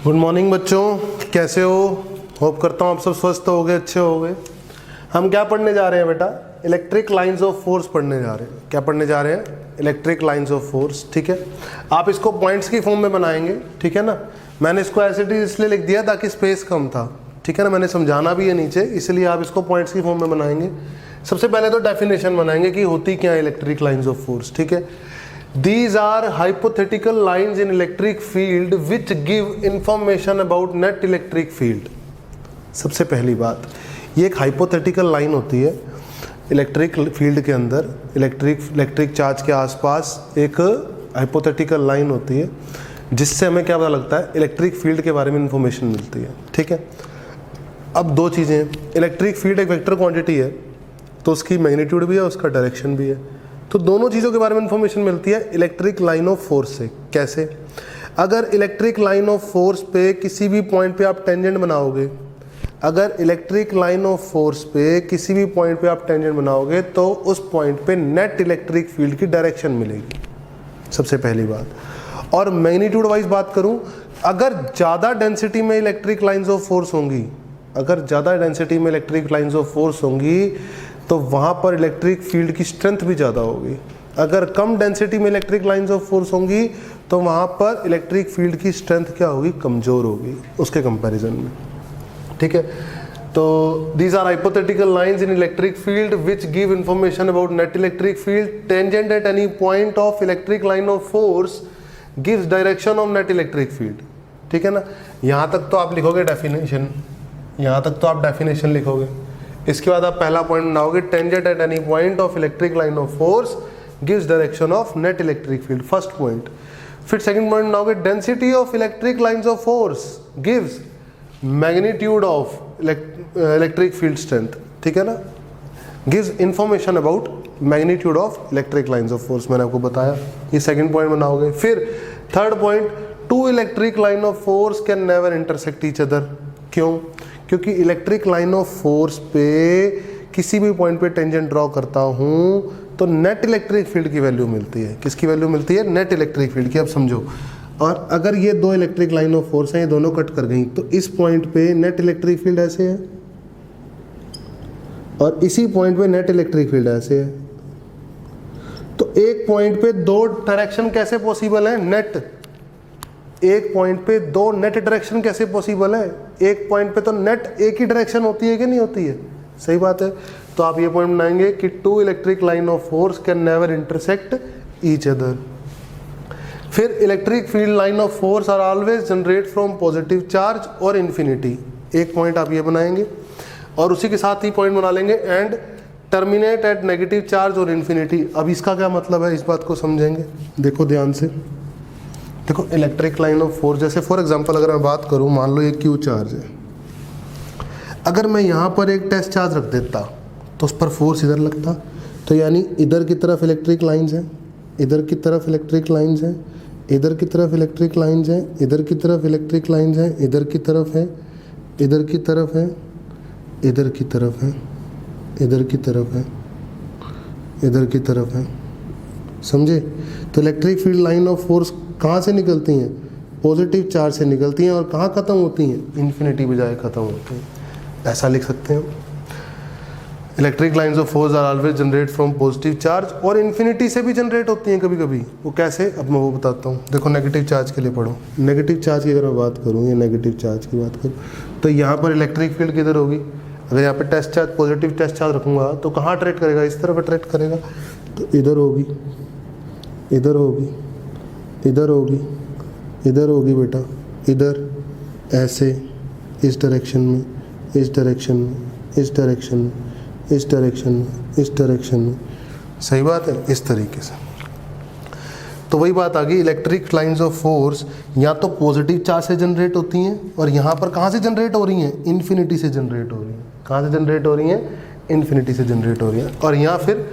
Good morning बच्चों, कैसे हो? होप करता हूँ आप सब स्वस्थ हो गए, अच्छे हो गए। हम क्या पढ़ने जा रहे हैं बेटा? इलेक्ट्रिक लाइंस ऑफ फोर्स पढ़ने जा रहे हैं। क्या पढ़ने जा रहे हैं? Electric lines of force. ठीक है, आप इसको पॉइंट्स की फॉर्म में बनाएंगे। ठीक है ना, मैंने इसको ऐसे इसलिए लिख दिया ताकि स्पेस कम था। ठीक है ना, मैंने समझाना भी है नीचे, इसलिए आप इसको पॉइंट्स की फॉर्म में बनाएंगे। सबसे पहले तो डेफिनेशन बनाएंगे कि होती क्या है इलेक्ट्रिक लाइंस ऑफ फोर्स। ठीक है, These are hypothetical lines in electric field which give information about net electric field। सबसे पहली बात, ये एक हाइपोथेटिकल लाइन होती है इलेक्ट्रिक फील्ड के अंदर, इलेक्ट्रिक चार्ज के आसपास एक हाइपोथेटिकल लाइन होती है जिससे हमें क्या पता लगता है, इलेक्ट्रिक फील्ड के बारे में इंफॉर्मेशन मिलती है। ठीक है, अब दो चीज़ें हैं, इलेक्ट्रिक फील्ड एक वेक्टर क्वांटिटी है तो उसकी मैग्नीट्यूड भी है, उसका डायरेक्शन भी है, तो दोनों चीज़ों के बारे में इंफॉर्मेशन मिलती है इलेक्ट्रिक लाइन ऑफ फोर्स से। कैसे? अगर इलेक्ट्रिक लाइन ऑफ फोर्स पे किसी भी पॉइंट पे आप टेंजेंट बनाओगे, अगर इलेक्ट्रिक लाइन ऑफ फोर्स पे किसी भी पॉइंट पे आप टेंजेंट बनाओगे तो उस पॉइंट पे नेट इलेक्ट्रिक फील्ड की डायरेक्शन मिलेगी, सबसे पहली बात। और मैग्नीट्यूड वाइज बात करूं, अगर ज़्यादा डेंसिटी में इलेक्ट्रिक लाइंस ऑफ फोर्स होंगी, अगर ज़्यादा डेंसिटी में इलेक्ट्रिक लाइंस ऑफ फोर्स होंगी तो वहाँ पर इलेक्ट्रिक फील्ड की स्ट्रेंथ भी ज़्यादा होगी। अगर कम डेंसिटी में इलेक्ट्रिक लाइंस ऑफ फोर्स होंगी तो वहाँ पर इलेक्ट्रिक फील्ड की स्ट्रेंथ क्या होगी? कमज़ोर होगी उसके कंपैरिजन में। ठीक है, तो these are hypothetical lines in electric field which give information about net electric field. Tangent at any point of electric line of force gives direction of net electric field. ठीक है ना, यहाँ तक तो आप लिखोगे डेफिनेशन, यहाँ तक तो आप डेफिनेशन लिखोगे। इसके बाद आप पहला पॉइंट बनाओगे, tangent at any point of electric line of force gives direction of net electric field, first point. फिर सेकंड पॉइंट बनाओगे, density of electric lines of force gives magnitude of electric field strength. ठीक है ना, gives information about magnitude of electric lines of force, मैंने आपको बताया, ये second point बनाओगे। फिर third point, two electric line of force can never intersect each other. क्यों? क्योंकि इलेक्ट्रिक लाइन ऑफ फोर्स पे किसी भी पॉइंट पे टेंजेंट ड्रॉ करता हूँ तो नेट इलेक्ट्रिक फील्ड की वैल्यू मिलती है। किसकी वैल्यू मिलती है? नेट इलेक्ट्रिक फील्ड की। अब समझो, और अगर ये दो इलेक्ट्रिक लाइन ऑफ फोर्स हैं, ये दोनों कट कर गई तो इस पॉइंट पे नेट इलेक्ट्रिक फील्ड ऐसे है और इसी पॉइंट पे नेट इलेक्ट्रिक फील्ड ऐसे है। तो एक पॉइंट पे दो डायरेक्शन कैसे पॉसिबल है? नेट, एक पॉइंट पे दो नेट डायरेक्शन कैसे पॉसिबल है? एक पॉइंट पे तो नेट एक ही डायरेक्शन होती है कि नहीं होती है? सही बात है। तो आप ये पॉइंट बनाएंगे कि two electric line of force can never intersect each other. फिर electric field line of force are always generate from positive charge और इन्फिनिटी, एक पॉइंट आप ये बनाएंगे और उसी के साथ ही पॉइंट बना लेंगे and terminate at negative charge और इन्फिनिटी। अब इसका क्या मतलब है, इस बात को समझेंगे। देखो ध्यान से, देखो इलेक्ट्रिक लाइन ऑफ फोर्स, जैसे फॉर एग्जांपल अगर मैं बात करूं, मान लो ये क्यू चार्ज है, अगर मैं यहाँ पर एक टेस्ट चार्ज रख देता तो उस पर फोर्स इधर लगता, तो यानी इधर की तरफ इलेक्ट्रिक लाइंस हैं, इधर की तरफ इलेक्ट्रिक लाइंस हैं, इधर की तरफ इलेक्ट्रिक लाइंस हैं, इधर की तरफ इलेक्ट्रिक लाइंस हैं, इधर की तरफ है, इधर की तरफ है, इधर की तरफ है, इधर की तरफ है, इधर की तरफ है। समझे? तो electric field line of force कहाँ से निकलती हैं? पॉजिटिव चार्ज से निकलती हैं और कहाँ ख़त्म होती हैं? इन्फिनिटी बजाय ख़त्म होती हैं। ऐसा लिख सकते हैं, electric lines of force are always generate from positive charge और इन्फिनिटी से भी जनरेट होती हैं कभी कभी। वो कैसे? अब मैं वो बताता हूँ। देखो नेगेटिव चार्ज के लिए पढ़ो, नेगेटिव चार्ज की अगर मैं बात करूँ, ये नेगेटिव चार्ज की बात करूँ तो यहाँ पर इलेक्ट्रिक फील्ड किधर होगी? अगर यहाँ पर test charge, positive test charge रखूँगा तो कहाँ अट्रैक्ट करेगा? इस तरफ अट्रैक्ट करेगा, तो इधर होगी, इधर होगी, इधर होगी, इधर होगी बेटा, इधर, ऐसे, इस डायरेक्शन में, इस डायरेक्शन में, इस डायरेक्शन में, इस डायरेक्शन में, इस डायरेक्शन में। सही बात है, इस तरीके से। तो वही बात आ गई, इलेक्ट्रिक लाइंस ऑफ फोर्स या तो पॉजिटिव चार्ज से जनरेट होती हैं और यहाँ पर कहाँ से जनरेट हो रही हैं? इन्फिनिटी से जनरेट हो रही हैं। कहाँ से जनरेट हो रही हैं? इन्फिनिटी से जनरेट हो रही हैं। और यहाँ फिर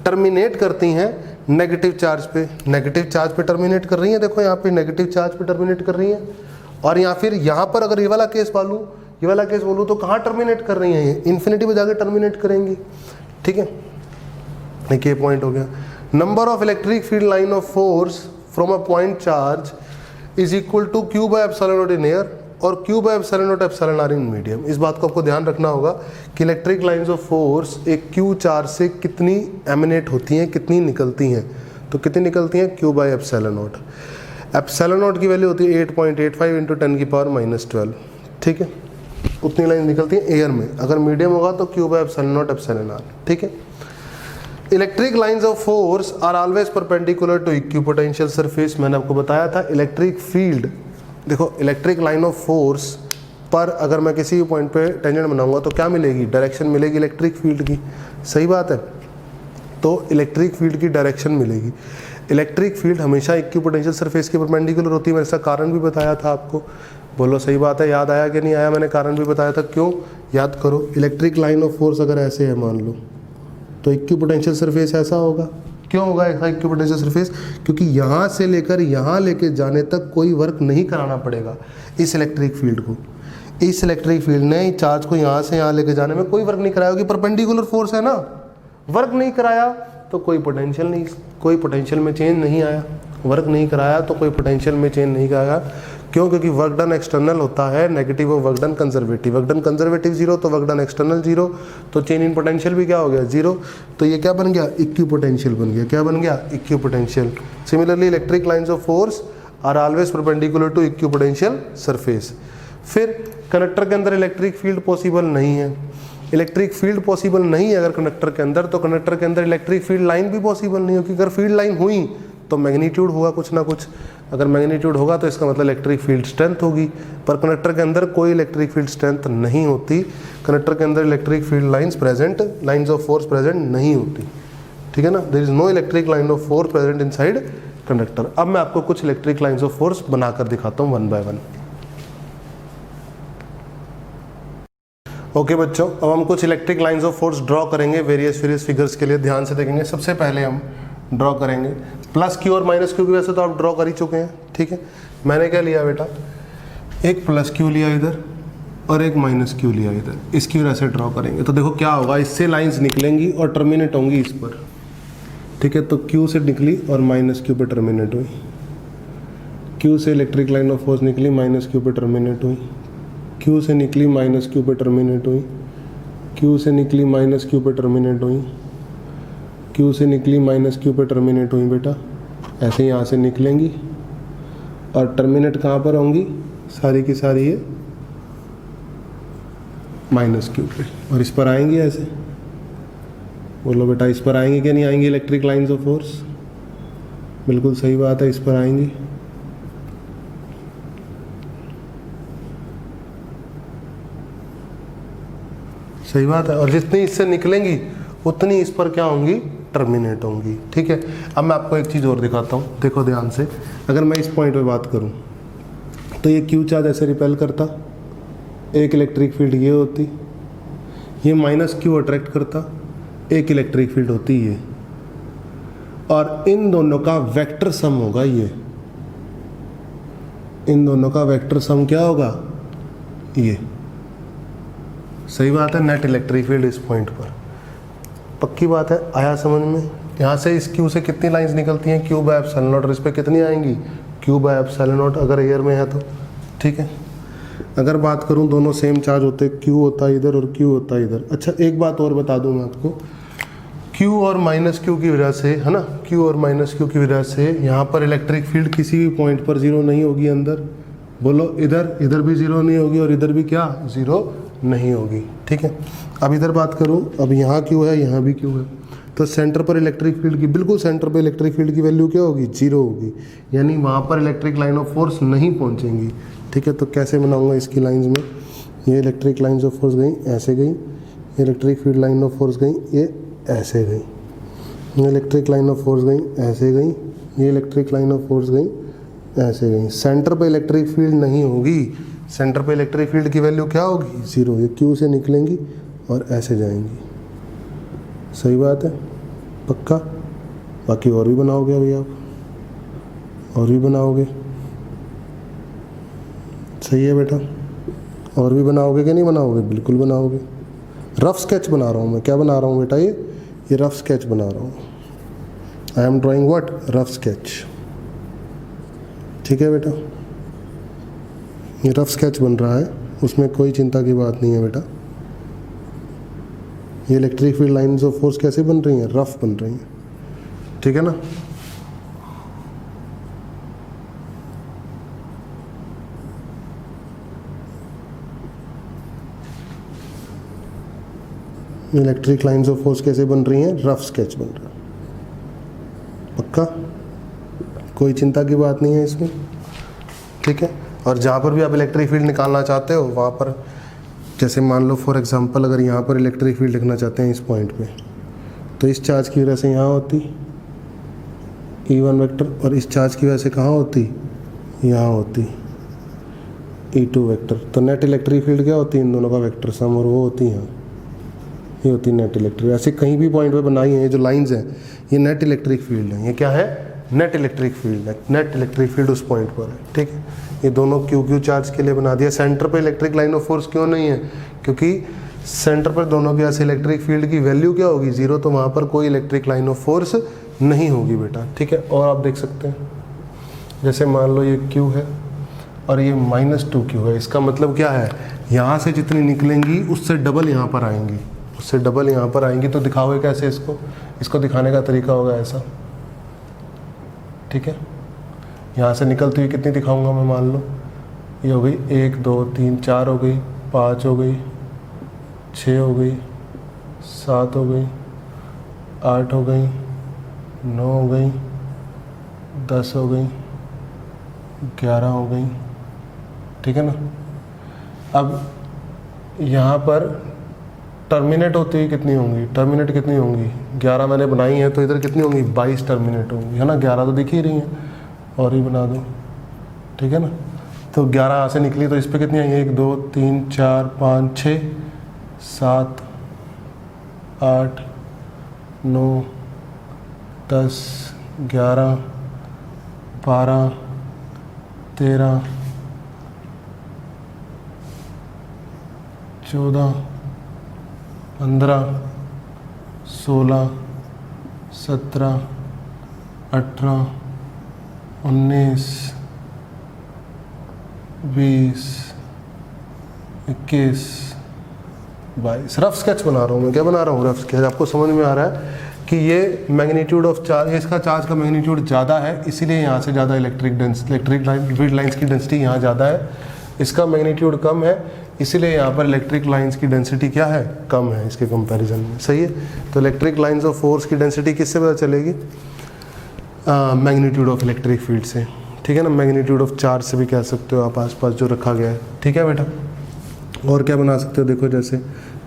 टर्मिनेट करती हैं नेगेटिव चार्ज पे, नेगेटिव चार्ज पे टर्मिनेट कर रही हैं। देखो यहाँ पे नेगेटिव चार्ज पे टर्मिनेट कर रही हैं। और या फिर यहाँ पर अगर ये वाला केस बोलूँ तो कहाँ टर्मिनेट कर रही हैं? ये इन्फिनिटी पे जाके टर्मिनेट करेंगी। ठीक है, एक पॉइंट हो गया। Number of electric field line of force from a point charge is equal to Q by epsilon not in air और Q by epsilon not epsilon R in medium. इस बात को आपको ध्यान रखना होगा कि इलेक्ट्रिक लाइंस ऑफ फोर्स एक क्यू चार्ज से कितनी एमिनेट होती हैं, कितनी निकलती हैं। तो कितनी निकलती हैं, Q by epsilon not. Epsilon not की वैल्यू होती है 8.85 इंटू 10⁻⁻12, ठीक है। उतनी लाइन निकलती है एयर में। अगर मीडियम होगा तो Q by epsilon not epsilon R, ठीक है। Electric lines of force are always perpendicular to equipotential surface. मैंने आपको बताया था इलेक्ट्रिक फील्ड, देखो इलेक्ट्रिक लाइन ऑफ फोर्स पर अगर मैं किसी भी पॉइंट पे टेंजेंट बनाऊंगा तो क्या मिलेगी, डायरेक्शन मिलेगी इलेक्ट्रिक फील्ड की, सही बात है। तो इलेक्ट्रिक फील्ड की डायरेक्शन मिलेगी। इलेक्ट्रिक फील्ड हमेशा इक्विपोटेंशियल सरफेस के परपेंडिकुलर होती है। मैंने इसका कारण भी बताया था आपको, बोलो सही बात है, याद आया कि नहीं आया, मैंने कारण भी बताया था। क्यों, याद करो, इलेक्ट्रिक लाइन ऑफ फोर्स अगर ऐसे है मान लो तो इक्विपोटेंशियल सरफेस ऐसा होगा। क्यों होगा ऐसा इक्विपोटेंशियल सरफेस, क्योंकि यहाँ से लेकर यहाँ लेके जाने तक कोई वर्क नहीं कराना पड़ेगा इस इलेक्ट्रिक फील्ड को। इस इलेक्ट्रिक फील्ड ने चार्ज को यहाँ से यहाँ लेके जाने में कोई वर्क नहीं कराया, क्योंकि परपेंडिकुलर फोर्स है ना। वर्क नहीं कराया तो कोई पोटेंशियल नहीं, कोई पोटेंशियल में चेंज नहीं आया। वर्क नहीं कराया तो कोई पोटेंशियल में चेंज नहीं आया। क्यों, क्योंकि वर्क डन एक्सटर्नल होता है नेगेटिव और work done conservative. Work done conservative 0 तो वर्क डन एक्सटर्नल 0, तो चेंज इन पोटेंशियल भी क्या हो गया, 0। तो ये क्या बन गया, इक्विपोटेंशियल बन गया। क्या बन गया, equipotential. Similarly electric lines of force are always perpendicular to equipotential surface. फिर कंडक्टर के अंदर इलेक्ट्रिक फील्ड पॉसिबल नहीं है। इलेक्ट्रिक फील्ड पॉसिबल नहीं है अगर कंडक्टर के अंदर, तो कंडक्टर के अंदर इलेक्ट्रिक फील्ड लाइन भी पॉसिबल नहीं होगी। अगर फील्ड लाइन हुई तो मैग्नीट्यूड होगा कुछ ना कुछ। अगर मैग्नीट्यूड होगा तो इसका मतलब इलेक्ट्रिक फील्ड स्ट्रेंथ होगी। पर कंडक्टर के अंदर कोई इलेक्ट्रिक फील्ड स्ट्रेंथ नहीं होती। कंडक्टर के अंदर electric field lines present, lines of force present नहीं होती, ठीक है ना। There is no electric line of force present inside conductor. अब मैं आपको कुछ इलेक्ट्रिक लाइंस ऑफ फोर्स बनाकर दिखाता हूँ 1 बाय 1। ओके बच्चों, अब हम कुछ electric lines of force draw करेंगे वेरियस फिगर्स के लिए। ध्यान से देखेंगे। सबसे पहले हम ड्रॉ करेंगे प्लस क्यू और माइनस क्यू की वजह से तो आप ड्रॉ कर ही चुके हैं, ठीक है। मैंने क्या लिया बेटा, एक प्लस क्यू लिया इधर और एक माइनस क्यू लिया इधर। इसकी वजह से ड्रॉ करेंगे तो देखो क्या होगा, इससे लाइंस निकलेंगी और टर्मिनेट होंगी इस पर, ठीक है। तो क्यू से निकली और माइनस क्यू पे टर्मिनेट हुई। क्यू से इलेक्ट्रिक लाइन ऑफ फोर्स निकली, माइनस क्यू पे टर्मिनेट हुई। क्यू से निकली, माइनस क्यू पे टर्मिनेट हुई। क्यू से निकली, माइनस क्यू पे टर्मिनेट हुई। क्यू से निकली, माइनस क्यू पे टर्मिनेट हुई बेटा। ऐसे यहाँ से निकलेंगी और टर्मिनेट कहाँ पर होंगी, सारी की सारी ये माइनस क्यू पे, और इस पर आएंगी ऐसे। बोलो बेटा, इस पर आएंगी कि नहीं आएंगी इलेक्ट्रिक लाइंस ऑफ फोर्स? बिल्कुल सही बात है, इस पर आएंगी। सही बात है। और जितनी इससे निकलेंगी उतनी इस पर क्या होंगी, टर्मिनेट होंगी, ठीक है। अब मैं आपको एक चीज़ और दिखाता हूँ, देखो ध्यान से। अगर मैं इस पॉइंट पे बात करूँ तो ये क्यू चार्ज ऐसे रिपेल करता, एक इलेक्ट्रिक फील्ड ये होती, ये माइनस क्यू अट्रैक्ट करता, एक इलेक्ट्रिक फील्ड होती ये, और इन दोनों का वेक्टर सम होगा ये। इन दोनों का वेक्टर सम क्या होगा, ये। सही बात है, नेट इलेक्ट्रिक फील्ड इस पॉइंट पर। पक्की बात है, आया समझ में। यहाँ से इस क्यू से कितनी लाइंस निकलती हैं, क्यू बाय एप्सिलॉन नॉट, और इस पर कितनी आएंगी, क्यू बाय एप्सिलॉन नॉट, अगर एयर में है तो, ठीक है। अगर बात करूँ दोनों सेम चार्ज होते, क्यू होता है इधर और क्यू होता है इधर। अच्छा एक बात और बता दूँ मैं आपको, क्यू और माइनस क्यू की वजह से, है ना, क्यू और माइनस क्यू की वजह से यहाँ पर इलेक्ट्रिक फील्ड किसी भी पॉइंट पर जीरो नहीं होगी अंदर। बोलो, इधर भी जीरो नहीं होगी और इधर भी क्या, जीरो नहीं होगी, ठीक है। अब इधर बात करूं, अब यहाँ क्यू है, यहाँ भी क्यू है, तो सेंटर पर इलेक्ट्रिक फील्ड की, बिल्कुल सेंटर पर इलेक्ट्रिक फील्ड की वैल्यू क्या होगी, जीरो होगी। यानी वहाँ पर इलेक्ट्रिक लाइन ऑफ फोर्स नहीं पहुँचेंगी, ठीक है। तो कैसे बनाऊंगा इसकी लाइंस में, ये इलेक्ट्रिक लाइंस ऑफ फोर्स गई ऐसे गई, ये electric field line of force गई ये ऐसे गई, ये इलेक्ट्रिक लाइन ऑफ फोर्स गई ऐसे गई, ये इलेक्ट्रिक लाइन ऑफ फोर्स गई ऐसे गई। सेंटर पर इलेक्ट्रिक फील्ड नहीं होगी, सेंटर पे इलेक्ट्रिक फील्ड की वैल्यू क्या होगी, जीरो। ये क्यू से निकलेंगी और ऐसे जाएंगी। सही बात है, पक्का। बाकी और भी बनाओगे अभी आप, और भी बनाओगे, सही है बेटा। और भी बनाओगे कि नहीं बनाओगे, बिल्कुल बनाओगे। रफ स्केच बना रहा हूँ मैं, क्या बना रहा हूँ बेटा, ये रफ स्केच बना रहा हूँ। आई am drawing what, rough sketch, ठीक है बेटा। ये रफ स्केच बन रहा है, उसमें कोई चिंता की बात नहीं है बेटा। ये electric field lines of force कैसे बन रही हैं? रफ बन रही हैं, ठीक है ना। इलेक्ट्रिक लाइंस ऑफ फोर्स कैसे बन रही हैं? रफ स्केच बन रहा है, पक्का, कोई चिंता की बात नहीं है इसमें, ठीक है। और जहाँ पर भी आप इलेक्ट्रिक फील्ड निकालना चाहते हो वहाँ पर, जैसे मान लो फॉर एग्जांपल अगर यहाँ पर इलेक्ट्रिक फील्ड लिखना चाहते हैं इस पॉइंट पे, तो इस चार्ज की वजह से यहाँ होती E1 वेक्टर, और इस चार्ज की वजह से कहाँ होती? यहाँ होती E2 वेक्टर। तो नेट इलेक्ट्रिक फील्ड क्या होती है? इन दोनों का वेक्टर सम, और वो होती यहाँ, ये होती नेट इलेक्ट्रिक। ऐसे कहीं भी पॉइंट पे बनाई है, ये जो लाइंस हैं ये नेट इलेक्ट्रिक फील्ड है। ये क्या है? नेट इलेक्ट्रिक फील्ड है। नेट इलेक्ट्रिक फील्ड उस पॉइंट पर है, ठीक है। ये दोनों क्यू क्यू चार्ज के लिए बना दिया। सेंटर पे इलेक्ट्रिक लाइन ऑफ फोर्स क्यों नहीं है? क्योंकि सेंटर पर दोनों के ऐसे इलेक्ट्रिक फील्ड की वैल्यू क्या होगी? 0, तो वहाँ पर कोई इलेक्ट्रिक लाइन ऑफ फोर्स नहीं होगी बेटा, ठीक है। और आप देख सकते हैं, जैसे मान लो ये क्यू है और ये -2Q है, इसका मतलब क्या है? यहाँ से जितनी निकलेंगी उससे डबल यहाँ पर आएंगी, उससे डबल यहाँ पर आएंगी। तो दिखाओगे कैसे इसको? इसको दिखाने का तरीका होगा ऐसा, ठीक है। यहाँ से निकलती हुई कितनी दिखाऊंगा मैं? मान लो ये हो गई 1 2 3 4 हो गई, 5 हो गई, 6 हो गई, 7 हो गई, 8 हो गई, 9 हो गई, 10 हो गई, 11 हो गई, ठीक है ना। अब यहाँ पर टर्मिनेट होती हुई कितनी होंगी? टर्मिनेट कितनी होंगी? 11 मैंने बनाई है, तो इधर कितनी होंगी? 22 टर्मिनेट होंगी, है ना। 11 तो दिख ही रही हैं, और ही बना दो, ठीक है ना। तो 11 यहाँ से निकली, तो इस पर कितनी आई? 1 2 3 4 5 6 7 8 9 10 11 12 13 14 15 16 17 18 19 20 21 22। रफ स्केच बना रहा हूँ मैं। क्या बना रहा हूँ? Rough sketch. आपको समझ में आ रहा है कि ये मैग्नीट्यूड ऑफ चार्ज, इसका चार्ज का मैग्नीट्यूड ज़्यादा है, इसीलिए यहाँ से ज़्यादा इलेक्ट्रिक फील्ड लाइंस की डेंसिटी यहाँ ज़्यादा है। इसका मैग्नीट्यूड कम है, इसीलिए यहाँ पर इलेक्ट्रिक लाइंस की डेंसिटी क्या है? कम है इसके कंपैरिजन में, सही है। तो इलेक्ट्रिक लाइंस ऑफ फोर्स की डेंसिटी किससे पता चलेगी? मैग्नीट्यूड ऑफ इलेक्ट्रिक फील्ड से, ठीक है ना। मैग्नीट्यूड ऑफ चार्ज से भी कह सकते हो आप, आसपास जो रखा गया है, ठीक है बेटा। और क्या बना सकते हो? देखो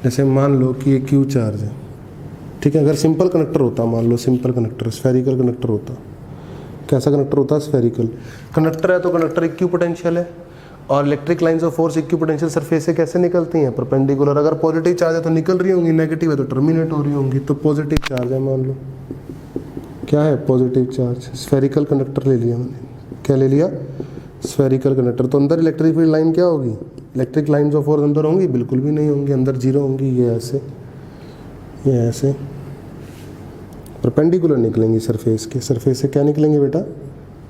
जैसे मान लो कि ये क्यू चार्ज है, ठीक है। अगर सिंपल कनेक्टर होता, मान लो सिंपल कनेक्टर, स्फेरिकल कनेक्टर होता, कैसा कनेक्टर होता? स्फेरिकल कनेक्टर है, तो कनेक्टर इक्यू पोटेंशियल है, और electric lines of force equipotential surface से कैसे निकलती हैं? परपेंडिकुलर। अगर पॉजिटिव चार्ज है तो निकल रही होंगी, नेगेटिव है तो टर्मिनेट हो रही होंगी। तो पॉजिटिव चार्ज है, मान लो क्या है? Positive charge. स्फेरिकल कंडक्टर ले लिया मैंने, क्या ले लिया? Spherical conductor. तो अंदर इलेक्ट्रिक फील्ड लाइन क्या होगी? इलेक्ट्रिक लाइंस ऑफ फोर्स अंदर होंगी? बिल्कुल भी नहीं होंगी, अंदर 0 होंगी। ये ऐसे परपेंडिकुलर निकलेंगी सरफेस के। सरफेस से क्या निकलेंगे बेटा?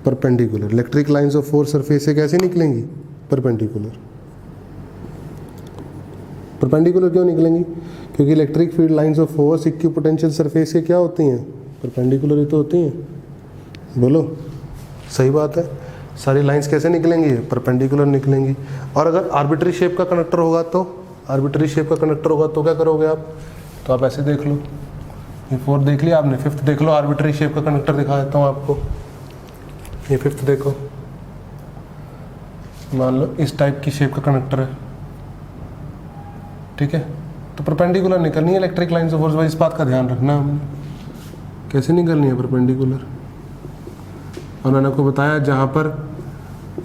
Perpendicular. Electric lines of force surface से कैसे निकलेंगी? परपेंडिकुलर। परपेंडिकुलर क्यों निकलेंगी? क्योंकि electric field lines of force equipotential surface के क्या होती हैं? परपेंडिकुलर ही तो होती हैं। बोलो, सही बात है। सारी लाइंस कैसे निकलेंगी? परपेंडिकुलर निकलेंगी। और अगर आर्बिट्री शेप का कनेक्टर होगा तो, आर्बिट्री शेप का कनेक्टर होगा तो क्या करोगे आप? तो आप ऐसे देख लो, ये 4th देख लिया आपने, 5th देख लो। आर्बिट्री शेप का कनेक्टर दिखा देता हूँ आपको। ये 5th देखो, मान लो इस टाइप की शेप का कनेक्टर है, ठीक है। तो परपेंडिकुलर निकलनी है इलेक्ट्रिक लाइंस ऑफ फोर्स। भाई इस बात का ध्यान रखना हमने, कैसे निकलनी है? परपेंडिकुलर। और मैंने आपको बताया जहाँ पर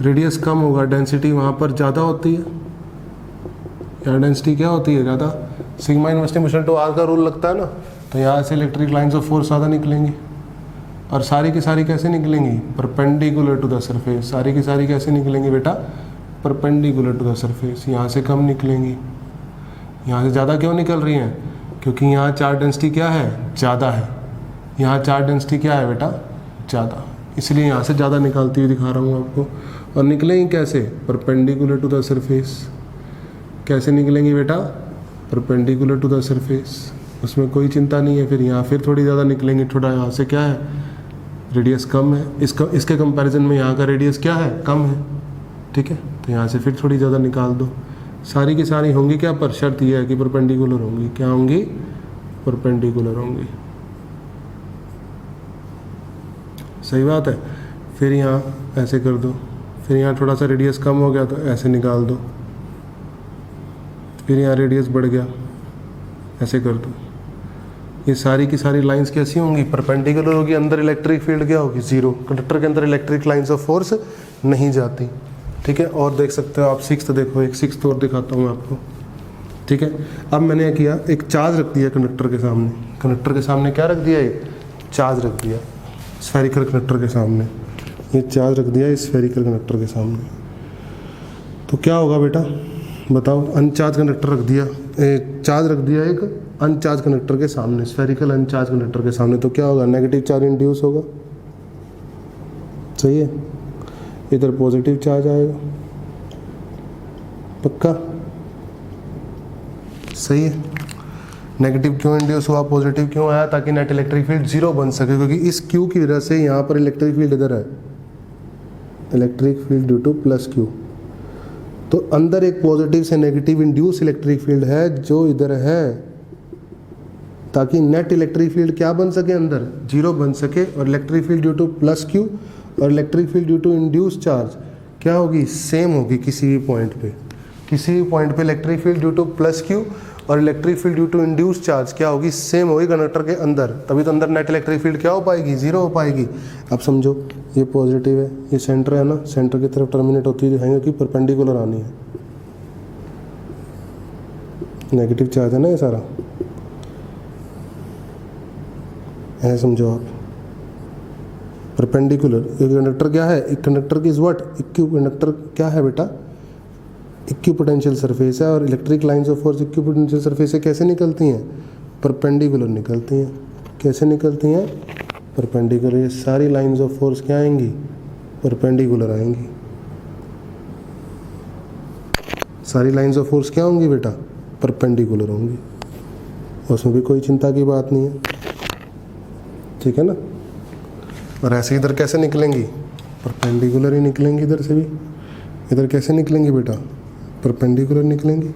रेडियस कम होगा डेंसिटी वहाँ पर ज़्यादा होती है। यहाँ डेंसिटी क्या होती है? ज़्यादा। Sigma inverse motion to R का रूल लगता है ना, तो यहाँ से इलेक्ट्रिक लाइंस ऑफ फोर्स ज़्यादा निकलेंगी। और सारी की सारी कैसे निकलेंगी? Perpendicular to the surface. सारी की सारी कैसे निकलेंगी बेटा? Perpendicular to the surface. यहाँ से कम निकलेंगी, यहाँ से ज़्यादा क्यों निकल रही हैं? क्योंकि यहाँ चार्ज डेंसिटी क्या है? ज़्यादा है। यहाँ चार्ज डेंसिटी क्या है बेटा? ज़्यादा, इसलिए यहाँ से ज़्यादा निकालती हुई दिखा रहा हूँ आपको। और निकलेंगी कैसे? Perpendicular to the surface. कैसे निकलेंगी बेटा? Perpendicular to the surface. उसमें कोई चिंता नहीं है। फिर यहाँ फिर थोड़ी ज़्यादा निकलेंगे, थोड़ा यहाँ से क्या है, रेडियस कम है, इसके कंपैरिजन में यहाँ का रेडियस क्या है, कम है, ठीक है। तो यहाँ से फिर थोड़ी ज़्यादा निकाल दो। सारी की सारी होंगी क्या, पर शर्त यह है कि परपेंडिकुलर होंगी। क्या होंगी? परपेंडिकुलर होंगी। सही बात है। फिर यहाँ ऐसे कर दो, फिर यहाँ थोड़ा सा रेडियस कम हो गया तो ऐसे निकाल दो, फिर यहाँ रेडियस बढ़ गया, ऐसे कर दो। ये सारी की सारी लाइंस कैसी होंगी? परपेंडिकुलर होगी। अंदर इलेक्ट्रिक फील्ड क्या होगी? जीरो। कंडक्टर के अंदर इलेक्ट्रिक लाइंस ऑफ फोर्स नहीं जाती, ठीक है। और देख सकते हो आप सिक्स्थ, देखो एक सिक्स्थ और दिखाता हूँ आपको, ठीक है। अब मैंने क्या किया, एक चार्ज रख दिया कंडक्टर के सामने। कंडक्टर के सामने क्या रख दिया? एक चार्ज रख दिया स्फेरिकल कंडक्टर के सामने। ये चार्ज रख दिया स्फेरिकल कंडक्टर के सामने। तो क्या होगा बेटा बताओ? अनचार्ज कंडक्टर रख दिया, चार्ज रख दिया एक अनचार्ज कंडक्टर के सामने, स्फेरिकल अनचार्ज कंडक्टर के सामने। तो क्या होगा? नेगेटिव चार्ज इंड्यूस होगा, सही है। इधर पॉजिटिव चार्ज आएगा, पक्का? सही है। नेगेटिव क्यों इंड्यूस हुआ, पॉजिटिव क्यों आया? ताकि नेट इलेक्ट्रिक फील्ड जीरो बन सके, क्योंकि इस क्यू की वजह से यहाँ पर इलेक्ट्रिक फील्ड इधर है, electric field due to plus Q. तो अंदर एक पॉजिटिव से नेगेटिव इंड्यूस इलेक्ट्रिक फील्ड है जो इधर है, ताकि नेट इलेक्ट्रिक फील्ड क्या बन सके? अंदर जीरो बन सके। और electric field due to plus Q और electric field due to induce charge क्या होगी? सेम होगी किसी भी पॉइंट पे। किसी भी पॉइंट पे electric field due to plus Q और electric field due to induce charge क्या होगी? सेम होगी कंडक्टर के अंदर। तभी तो अंदर नेट इलेक्ट्रिक फील्ड क्या हो पाएगी? जीरो हो पाएगी। अब समझो, ये पॉजिटिव है, ये सेंटर है ना, सेंटर की तरफ टर्मिनेट होती है दिखाएंगे कि परपेंडिकुलर आनी है। नेगेटिव चार्ज है ना ये सारा, ऐसे समझो आप। परपेंडिकुलर एक कंडक्टर क्या है? एक कंडक्टर की इज व्हाट? इक्यू। कंडक्टर क्या है बेटा? इक्यू पोटेंशियल सरफेस है। और electric lines of force equipotential surface से कैसे निकलती हैं? परपेंडिकुलर निकलती हैं। कैसे निकलती हैं? परपेंडिकुलर। ये सारी लाइंस ऑफ फोर्स क्या आएंगी? परपेंडिकुलर आएंगी। सारी लाइंस ऑफ फोर्स क्या होंगी बेटा? परपेंडिकुलर होंगी। उसमें भी कोई चिंता की बात नहीं है, ठीक है ना। और ऐसे इधर कैसे निकलेंगी? परपेंडिकुलर ही निकलेंगी। इधर से भी इधर कैसे निकलेंगी बेटा? परपेंडिकुलर निकलेंगी।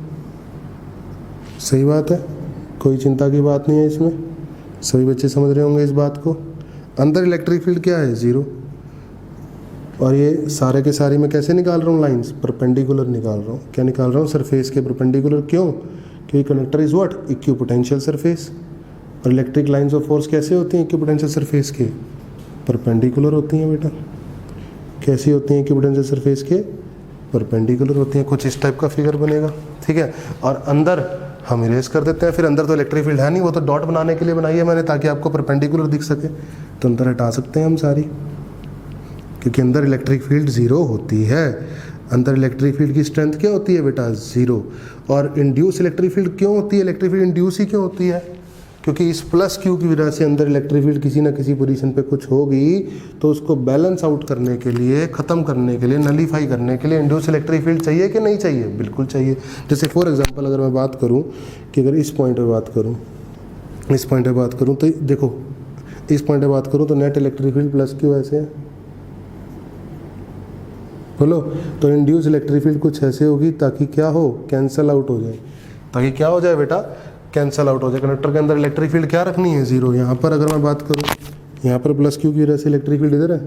सही बात है, कोई चिंता की बात नहीं है इसमें। सभी बच्चे समझ रहे होंगे इस बात को। अंदर इलेक्ट्रिक फील्ड क्या है? जीरो। और ये सारे के सारे मैं कैसे निकाल रहा हूँ लाइंस? परपेंडिकुलर निकाल रहा हूँ। क्या निकाल रहा हूँ? सरफेस के परपेंडिकुलर। क्यों? क्योंकि conductor is what? Equipotential surface. और इलेक्ट्रिक लाइंस ऑफ फोर्स कैसे होती हैं? इक्यू पोटेंशियल सरफेस के परपेंडिकुलर होती हैं बेटा। कैसी होती हैं? इक्यू पोटेंशियल सरफेस के परपेंडिकुलर होती हैं। कुछ इस टाइप का फिगर बनेगा, ठीक है। और अंदर हम इरेज कर देते हैं। फिर अंदर तो इलेक्ट्रिक फील्ड है नहीं, वो तो डॉट बनाने के लिए बनाई है मैंने, ताकि आपको परपेंडिकुलर दिख सके। तो अंदर हटा सकते हैं हम सारी, क्योंकि अंदर इलेक्ट्रिक फील्ड ज़ीरो होती है। अंदर इलेक्ट्रिक फील्ड की स्ट्रेंथ क्या होती है बेटा? ज़ीरो। और इंड्यूस इलेक्ट्रिक फील्ड क्यों होती है? इलेक्ट्रिक फील्ड इंड्यूस ही क्यों होती है? क्योंकि इस प्लस क्यू की वजह से अंदर इलेक्ट्रिक फील्ड किसी ना किसी पोजीशन पे कुछ होगी, तो उसको बैलेंस आउट करने के लिए, ख़त्म करने के लिए, नलीफाई करने के लिए इंड्यूस इलेक्ट्रिक फील्ड चाहिए कि नहीं चाहिए? बिल्कुल चाहिए। जैसे फॉर एग्जांपल अगर मैं बात करूं कि अगर इस पॉइंट पे बात करूं, इस पॉइंट पे बात करूं, तो देखो इस पॉइंट पे बात करूं तो net electric field plus Q ऐसे है, बोलो। तो इंड्यूस इलेक्ट्रिक फील्ड कुछ ऐसे होगी ताकि क्या हो? कैंसल आउट हो जाए। ताकि क्या हो जाए बेटा? कैंसल आउट हो जाए। कंडक्टर के अंदर इलेक्ट्रिक फील्ड क्या रखनी है? जीरो। यहाँ पर अगर मैं बात करूँ, यहाँ पर प्लस क्यू की वजह से इलेक्ट्रिक फील्ड इधर है,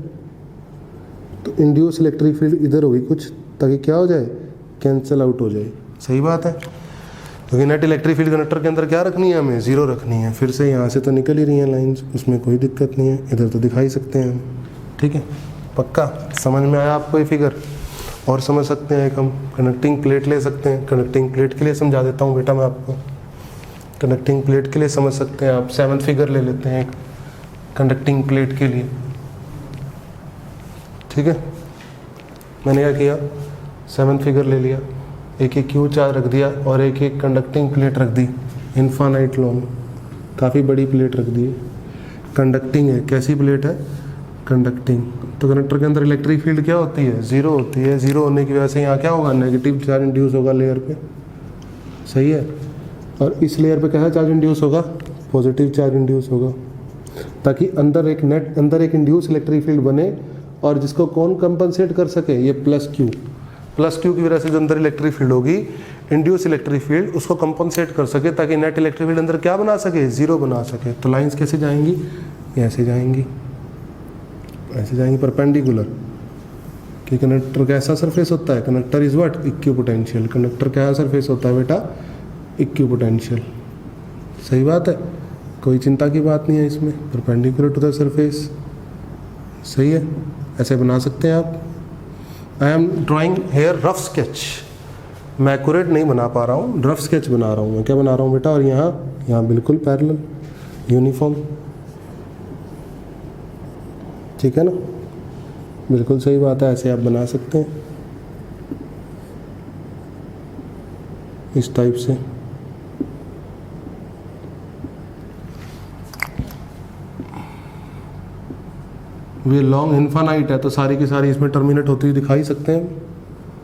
तो इंड्यूस इलेक्ट्रिक फील्ड इधर होगी कुछ, ताकि क्या हो जाए? कैंसल आउट हो जाए। सही बात है, क्योंकि नेट इलेक्ट्रिक फील्ड कंडक्टर के अंदर क्या रखनी है? हमें जीरो रखनी है। फिर से यहाँ से तो निकल ही रही हैं लाइन्स, उसमें कोई दिक्कत नहीं है। इधर तो दिखा ही सकते हैं हम, ठीक है। पक्का समझ में आया आपको ये फिगर? और समझ सकते हैं, एक हम कनेक्टिंग प्लेट ले सकते हैं। कनेक्टिंग प्लेट के लिए समझा देता हूँ बेटा मैं आपको। कनेक्टिंग प्लेट के लिए समझ सकते हैं आप। 7th फिगर ले लेते हैं एक कंडक्टिंग प्लेट के लिए, ठीक है। मैंने क्या किया? 7th फिगर ले लिया, एक एक क्यू चार्ज रख दिया और एक एक कंडक्टिंग प्लेट रख दी, इन्फानाइट लॉन्ग, काफ़ी बड़ी प्लेट रख दी है। कंडक्टिंग है, कैसी प्लेट है? कंडक्टिंग। तो कंडक्टर के अंदर इलेक्ट्रिक फील्ड क्या होती है, जीरो होती है। जीरो होने की वजह से यहाँ क्या होगा, नेगेटिव चार्ज इंड्यूस होगा लेयर पे, सही है। और इस लेयर पे कैसा चार्ज इंड्यूस होगा, पॉजिटिव चार्ज इंड्यूस होगा, ताकि अंदर एक इंड्यूस इलेक्ट्रिक फील्ड बने और जिसको कौन कंपनसेट कर सके, ये प्लस क्यू की वजह से जो अंदर इलेक्ट्रिक फील्ड होगी, इंड्यूस इलेक्ट्रिक फील्ड, उसको कंपनसेट कर सके ताकि नेट इलेक्ट्रिक फील्ड अंदर क्या बना सके, जीरो बना सके। तो लाइंस कैसे जाएंगी, ऐसे जाएंगी, ऐसे जाएंगी परपेंडिकुलर। कि कंडक्टर का ऐसा सरफेस होता है, conductor is what, equipotential. Conductor का सरफेस होता है बेटा, इक्विपोटेंशियल। सही बात है, कोई चिंता की बात नहीं है इसमें, परपेंडिकुलर टू द सरफेस, सही है। ऐसे बना सकते हैं आप। I am drawing here rough sketch, मैं एक्यूरेट नहीं बना पा रहा हूँ, रफ स्केच बना रहा हूँ मैं। क्या बना रहा हूँ बेटा, और यहाँ बिल्कुल पैरेलल, यूनिफॉर्म, ठीक है ना, बिल्कुल सही बात है। ऐसे आप बना सकते हैं इस टाइप से। ये लॉन्ग इन्फानाइट है तो सारी की सारी इसमें टर्मिनेट होती हुई दिखा ही सकते हैं,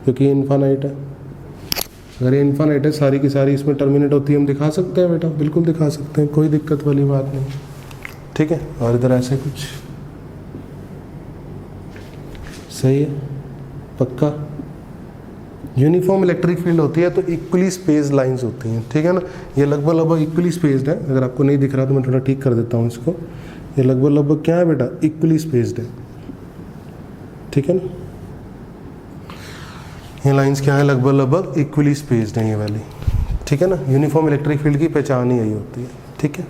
क्योंकि ये इन्फानाइट है। अगर ये इन्फानाइट है, सारी की सारी इसमें टर्मिनेट होती है, हम दिखा सकते हैं बेटा, बिल्कुल दिखा सकते हैं, कोई दिक्कत वाली बात नहीं, ठीक है। और इधर ऐसे कुछ, सही है, पक्का। यूनिफॉर्म इलेक्ट्रिक फील्ड होती है तो इक्वली स्पेस लाइंस होती हैं, ठीक है ना। ये लगभग इक्वली स्पेस्ड है। अगर आपको नहीं दिख रहा तो मैं थोड़ा ठीक कर देता हूँ इसको। ये लगभग क्या है बेटा, इक्वली स्पेस्ड है, ठीक है ना। ये लाइंस क्या है, लगभग इक्वली स्पेस्ड है ये वाली, ठीक है ना। यूनिफॉर्म इलेक्ट्रिक फील्ड की पहचान ही यही होती है, ठीक है।